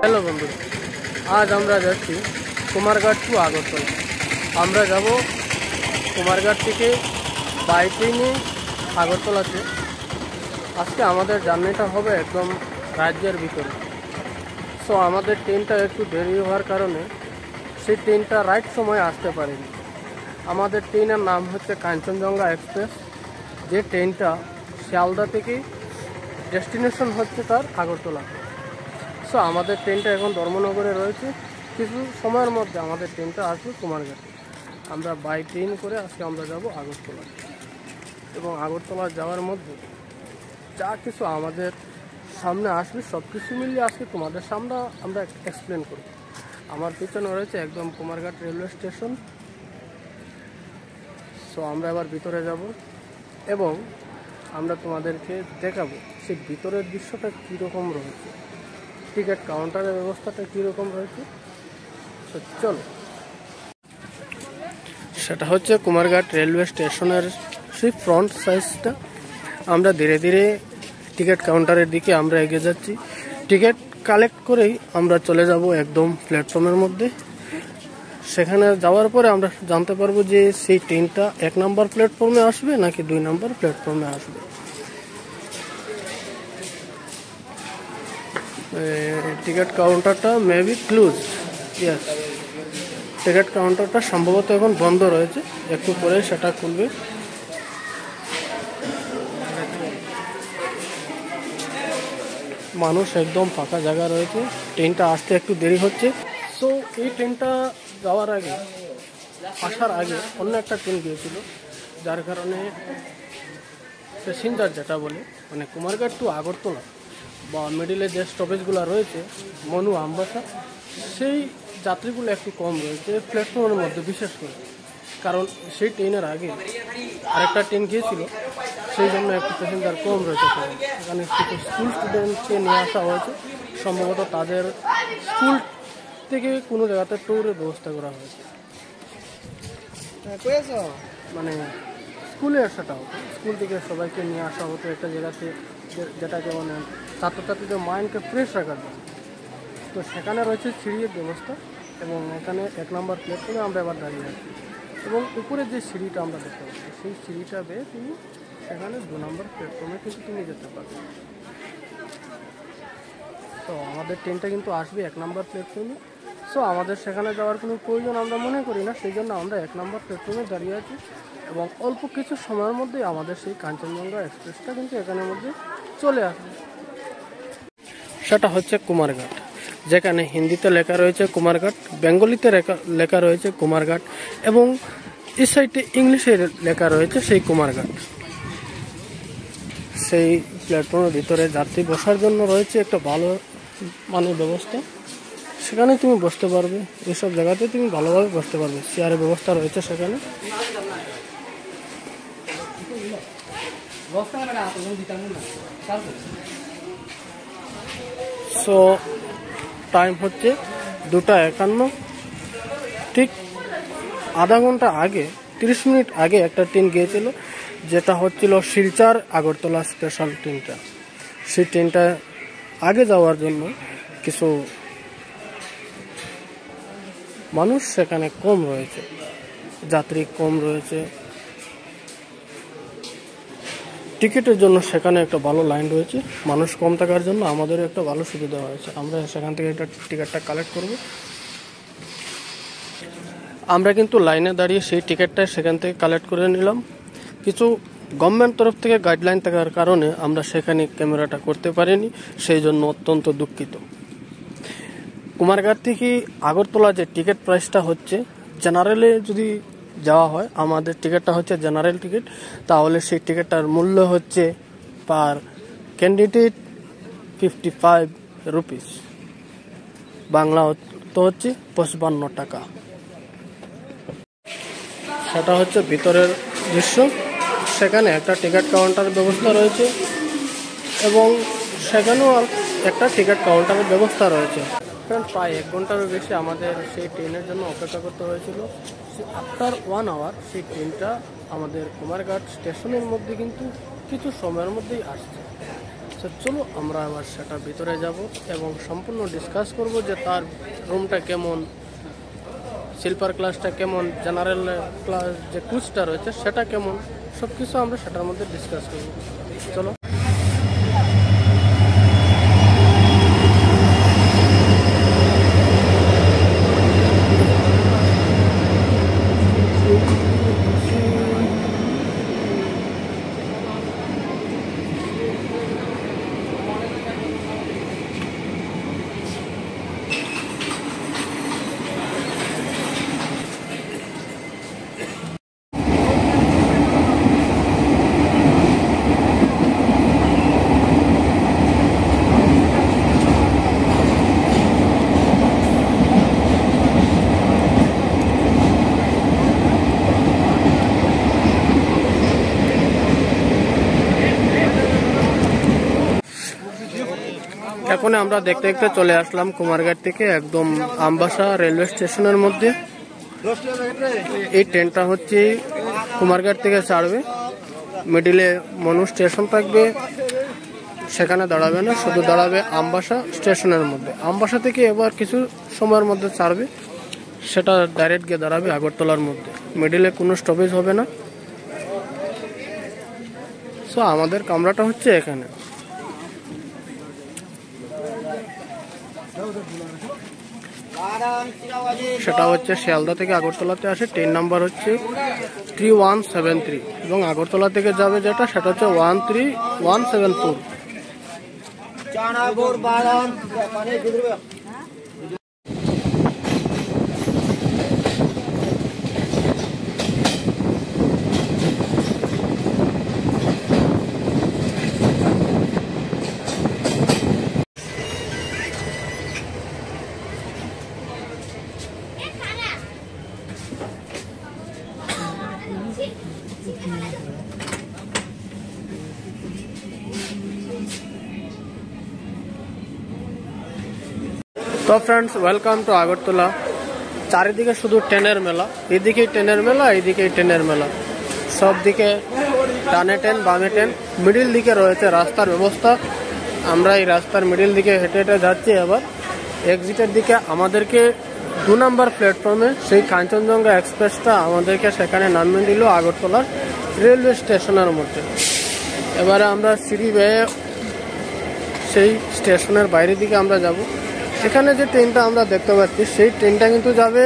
Hello বন্ধুরা, আজ আমরা যাচ্ছি কুমারঘাট টু আগরতলা। আমরা যাব কুমারঘাট থেকে বাই ট্রেনে আগরতলাতে। আজকে আমাদের জার্নিটা হবে একদম রাজ্যের ভিতরে। সো আমাদের ট্রেনটা একটু দেরি হওয়ার কারণে সেই ট্রেনটা রাইট সময়ে আসতে পারেনি। আমাদের ট্রেনের নাম হচ্ছে কাঞ্চনজঙ্ঘা এক্সপ্রেস, যে ট্রেনটা শিয়ালদা থেকে ডেস্টিনেশন হচ্ছে তার আগরতলা। সো আমাদের ট্রেনটা এখন ধর্মনগরে রয়েছে। কিছু সময়ের মধ্যে আমাদের ট্রেনটা আসবে কুমারঘাটে। আমরা বাই ট্রেন করে আজকে আমরা যাব আগরতলা, এবং আগরতলা যাওয়ার মধ্যে যা কিছু আমাদের সামনে আসবে সব কিছু মিলিয়ে আজকে তোমাদের সামনে আমরা এক্সপ্লেন করব। আমার পিছনে রয়েছে একদম কুমারঘাট রেলওয়ে স্টেশন। সো আমরা এবার ভিতরে যাব এবং আমরা তোমাদেরকে দেখাবো সেই ভিতরের দৃশ্যটা কীরকম রয়েছে, টিকিট কাউন্টারের ব্যবস্থাটা কীরকম রয়েছে। তো চলো, সেটা হচ্ছে কুমারঘাট রেলওয়ে স্টেশনের সেই ফ্রন্ট সাইজটা। আমরা ধীরে ধীরে টিকিট কাউন্টারের দিকে আমরা এগিয়ে যাচ্ছি। টিকিট কালেক্ট করেই আমরা চলে যাব একদম প্ল্যাটফর্মের মধ্যে। সেখানে যাওয়ার পরে আমরা জানতে পারবো যে সেই ট্রেনটা 1 নম্বর প্ল্যাটফর্মে আসবে নাকি 2 নম্বর প্ল্যাটফর্মে আসবে। টিকিট কাউন্টারটা মেবি ক্লোজ, ইয়েস, টিকিট কাউন্টারটা সম্ভবত এখন বন্ধ রয়েছে, একটু পরে সেটা খুলবে। মানুষ একদম ফাঁকা জায়গা রয়েছে, ট্রেনটা আসতে একটু দেরি হচ্ছে। সো এই ট্রেনটা আসার আগে অন্য একটা ট্রেন গিয়েছিল, যার কারণে প্যাসেঞ্জার যেটা বলে মানে কুমারঘাট টু আগরতলা বা মিডিলে যে স্টপেজগুলো রয়েছে মনু, আমবাসা, সেই যাত্রীগুলো একটু কম রয়েছে প্ল্যাটফর্মের মধ্যে, বিশেষ করে কারণ সেই ট্রেনের আগে আরেকটা ট্রেন গিয়েছিল, সেই জন্য একটু প্যাসেঞ্জার কম রয়েছে। এখানে কিছু স্কুল স্টুডেন্টকে নিয়ে আসা হয়েছে, সম্ভবত তাদের স্কুল থেকে কোনো জায়গাতে ট্যুরের ব্যবস্থা করা হয়েছে। মানে স্কুলে আসাটা হতো, স্কুল থেকে সবাইকে নিয়ে আসা হতো একটা জায়গাতে, যেটাকে মানে ছাত্রছাত্রীদের মাইন্ডকে ফ্রেশ রাখার জন্য। তো সেখানে রয়েছে সিঁড়ির ব্যবস্থা, এবং এখানে 1 নম্বর প্ল্যাটফর্মে আমরা এবার দাঁড়িয়ে আছি, এবং উপরে যে সিঁড়িটা আমরা দেখতে পাচ্ছি সেই সিঁড়িটা বেয়ে তুমি সেখানে 2 নম্বর প্ল্যাটফর্মে কিন্তু তুমি যেতে পারবে। তো আমাদের ট্রেনটা কিন্তু আসবে 1 নম্বর প্ল্যাটফর্মে। সো আমাদের সেখানে যাওয়ার কোনো প্রয়োজন আমরা মনে করি না, সেই জন্য আমরা 1 নম্বর প্ল্যাটফর্মে দাঁড়িয়ে আছি, এবং অল্প কিছু সময়ের মধ্যেই আমাদের সেই কাঞ্চনজঙ্ঘা এক্সপ্রেসটা কিন্তু এখানের মধ্যে চলে আসবে। সেটা হচ্ছে কুমারঘাট, যেখানে হিন্দিতে লেখা রয়েছে কুমারঘাট, বেঙ্গলিতে লেখা রয়েছে কুমারঘাট, এবং এই সাইডে ইংলিশে লেখা রয়েছে সেই কুমারঘাট। সেই প্ল্যাটফর্মের ভিতরে যাত্রী বসার জন্য রয়েছে একটা ভালো মানের ব্যবস্থা, সেখানে তুমি বসতে পারবে। এইসব জায়গাতে তুমি ভালোভাবে বসতে পারবে, চেয়ারের ব্যবস্থা রয়েছে সেখানে। সো টাইম হচ্ছে 2:51। ঠিক আধা ঘন্টা আগে, 30 মিনিট আগে একটা ট্রেন গিয়েছিল, যেটা হচ্ছিল শিলচর আগরতলা স্পেশাল ট্রেনটা। সেই ট্রেনটা আগে যাওয়ার জন্য কিছু মানুষ সেখানে কম রয়েছে, যাত্রী কম রয়েছে। টিকিটের জন্য সেখানে একটা ভালো লাইন রয়েছে, মানুষ কম থাকার জন্য আমাদের একটা ভালো সুবিধা হয়েছে। আমরা সেখান থেকে একটা টিকিটটা কালেক্ট করব। আমরা কিন্তু লাইনে দাঁড়িয়ে সেই টিকিটটা সেখান থেকে কালেক্ট করে নিলাম। কিছু গভর্নমেন্ট তরফ থেকে গাইডলাইন থাকার কারণে আমরা সেখানে ক্যামেরাটা করতে পারিনি, সেই জন্য অত্যন্ত দুঃখিত। কুমারঘাট থেকে আগরতলা যে টিকিট প্রাইসটা হচ্ছে, জেনারেলে যদি যাওয়া হয়, আমাদের টিকিটটা হচ্ছে জেনারেল টিকিট, তাহলে সেই টিকিটটার মূল্য হচ্ছে পার ক্যান্ডিডেট 55 রুপিস, বাংলা তো হচ্ছে 55 টাকা। সেটা হচ্ছে ভিতরের দৃশ্য। সেখানে একটা টিকিট কাউন্টারের ব্যবস্থা রয়েছে, এবং সেখানেও একটা টিকিট কাউন্টারের ব্যবস্থা রয়েছে। কারণ প্রায় 1 ঘন্টারও বেশি আমাদের সেই ট্রেনের জন্য অপেক্ষা করতে হয়েছিল। আফটার 1 আওয়ার সেই ট্রেনটা আমাদের কুমারঘাট স্টেশনের মধ্যে কিন্তু কিছু সময়ের মধ্যেই আসছে। তো চলো আমরা আবার সেটা ভিতরে যাব এবং সম্পূর্ণ ডিসকাস করব যে তার রুমটা কেমন, স্লিপার ক্লাসটা কেমন, জেনারেল ক্লাস যে কোচটা রয়েছে সেটা কেমন, সব কিছু আমরা সেটার মধ্যে ডিসকাস করব। চলো। এখন আমরা দেখতে দেখতে চলে আসলাম কুমারঘাট থেকে একদম আমবাসা রেলওয়ে স্টেশনের মধ্যে। এই ট্রেনটা হচ্ছে কুমারঘাট থেকে ছাড়বে, মিডিলে মনু স্টেশন থাকবে, সেখানে দাঁড়াবে না, শুধু দাঁড়াবে আমবাসা স্টেশনের মধ্যে। আমবাসা থেকে এবার কিছু সময়ের মধ্যে ছাড়বে, সেটা ডাইরেক্ট গিয়ে দাঁড়াবে আগরতলার মধ্যে, মিডিলে কোনো স্টপেজ হবে না। সো আমাদের কামরাটা হচ্ছে এখানে। সেটা হচ্ছে শিয়ালদা থেকে আগরতলাতে আসে, ট্রেন নাম্বার হচ্ছে 3173 এবং আগরতলা থেকে যাবে যেটা সেটা হচ্ছে 13174। তো ফ্রেন্ডস, ওয়েলকাম টু আগরতলা। চারিদিকে শুধু ট্রেনের মেলা, এদিকে ট্রেনের মেলা, এইদিকে ট্রেনের মেলা, সব দিকে ডানে ট্রেন বামে ট্রেন, মিডিল দিকে রয়েছে রাস্তার ব্যবস্থা। আমরা এই রাস্তার মিডিল দিকে হেঁটে হেঁটে যাচ্ছি। এবার এক্সিটের দিকে আমাদেরকে 2 নম্বর প্ল্যাটফর্মে সেই কাঞ্চনজঙ্ঘা এক্সপ্রেসটা আমাদেরকে সেখানে নামিয়ে দিল আগরতলার রেলওয়ে স্টেশনের মধ্যে। এবারে আমরা সিঁড়ি বেয়ে সেই স্টেশনের বাইরের দিকে আমরা যাব। এখানে যে ট্রেনটা আমরা দেখতে পাচ্ছি সেই ট্রেনটা কিন্তু যাবে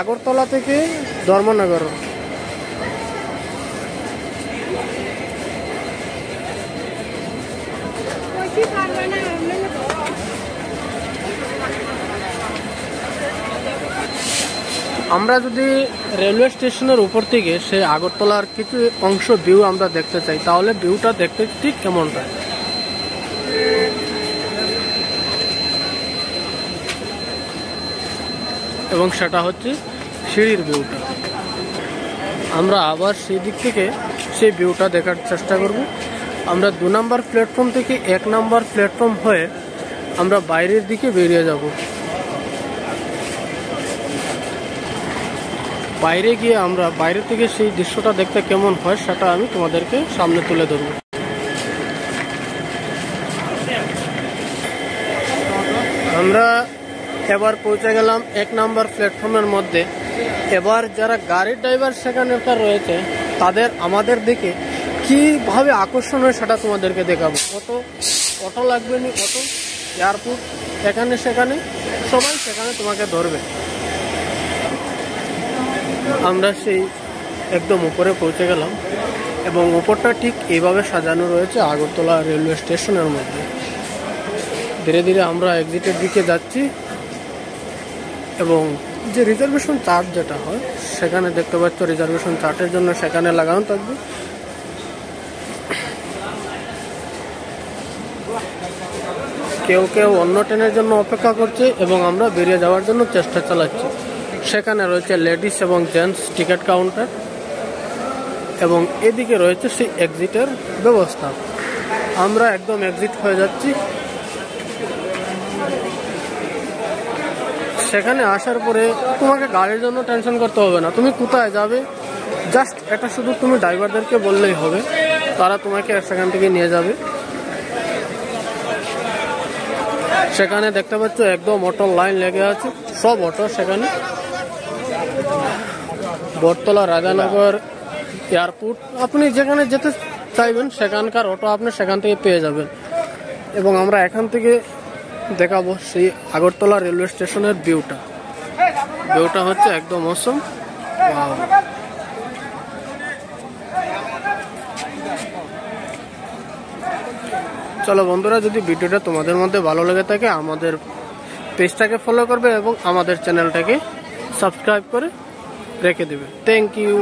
আগরতলা থেকে ধর্মনগর। আমরা যদি রেলওয়ে স্টেশনের উপর থেকে সেই আগরতলার কিছু অংশ ভিউ আমরা দেখতে চাই, তাহলে ভিউটা দেখতে ঠিক কেমনটা। এবং সেটা হচ্ছে সিঁড়ির ভিউটা। আমরা আবার সেই দিক থেকে সেই ভিউটা দেখার চেষ্টা করব। আমরা 2 নম্বর প্ল্যাটফর্ম থেকে 1 নম্বর প্ল্যাটফর্ম হয়ে আমরা বাইরের দিকে বেরিয়ে যাব। বাইরে গিয়ে আমরা বাইরে থেকে সেই দৃশ্যটা দেখতে কেমন হয় সেটা আমি তোমাদেরকে সামনে তুলে ধরব। আমরা এবার পৌঁছে গেলাম 1 নম্বর প্ল্যাটফর্মের মধ্যে। এবার যারা গাড়ির ড্রাইভার সেখানে রয়েছে তাদের আমাদের দিকে কীভাবে আকর্ষণ হয় সেটা তোমাদেরকে দেখাবো। অটো লাগবে নি, অটো এয়ারপোর্ট এখানে সেখানে সবাই সেখানে তোমাকে ধরবে। আমরা সেই একদম উপরে পৌঁছে গেলাম এবং উপরটা ঠিক এইভাবে সাজানো রয়েছে আগরতলা রেলওয়ে স্টেশনের মধ্যে। ধীরে ধীরে আমরা এক্সিটের দিকে যাচ্ছি এবং যে রিজার্ভেশন চার্ট যেটা হয় সেখানে দেখতে পাচ্ছ রিজার্ভেশন চার্টের জন্য সেখানে লাগানো থাকবে। কেউ কেউ অন্য ট্রেনের জন্য অপেক্ষা করছে এবং আমরা বেরিয়ে যাওয়ার জন্য চেষ্টা চালাচ্ছি। সেখানে রয়েছে লেডিস এবং জেন্টস টিকিট কাউন্টার এবং এদিকে রয়েছে সেই এক্সিটের ব্যবস্থা। আমরা একদম এক্সিট হয়ে যাচ্ছি। সেখানে আসার পরে তোমাকে গাড়ির জন্য টেনশন করতে হবে না, তুমি কোথায় যাবে জাস্ট এটা শুধু তুমি ড্রাইভারদেরকে বললেই হবে, তারা তোমাকে সেখান থেকে নিয়ে যাবে। সেখানে দেখতে পাচ্ছ একদম অটোর লাইন লেগে আছে, সব অটো সেখানে। বটতলা রাজানগর এয়ারপোর্ট, আপনি যেখানে যেতে চাইবেন সেখানকার অটো আপনি সেখান থেকে পেয়ে যাবেন। এবং আমরা এখান থেকে দেখাবো সেই আগরতলা রেলওয়ে স্টেশনের ভিউটা। ভিউটা হচ্ছে একদম অসম। চলো বন্ধুরা, যদি ভিডিওটা তোমাদের মধ্যে ভালো লেগে থাকে আমাদের পেজটাকে ফলো করবে এবং আমাদের চ্যানেলটাকে সাবস্ক্রাইব করে রেখে দেবে। Thank you.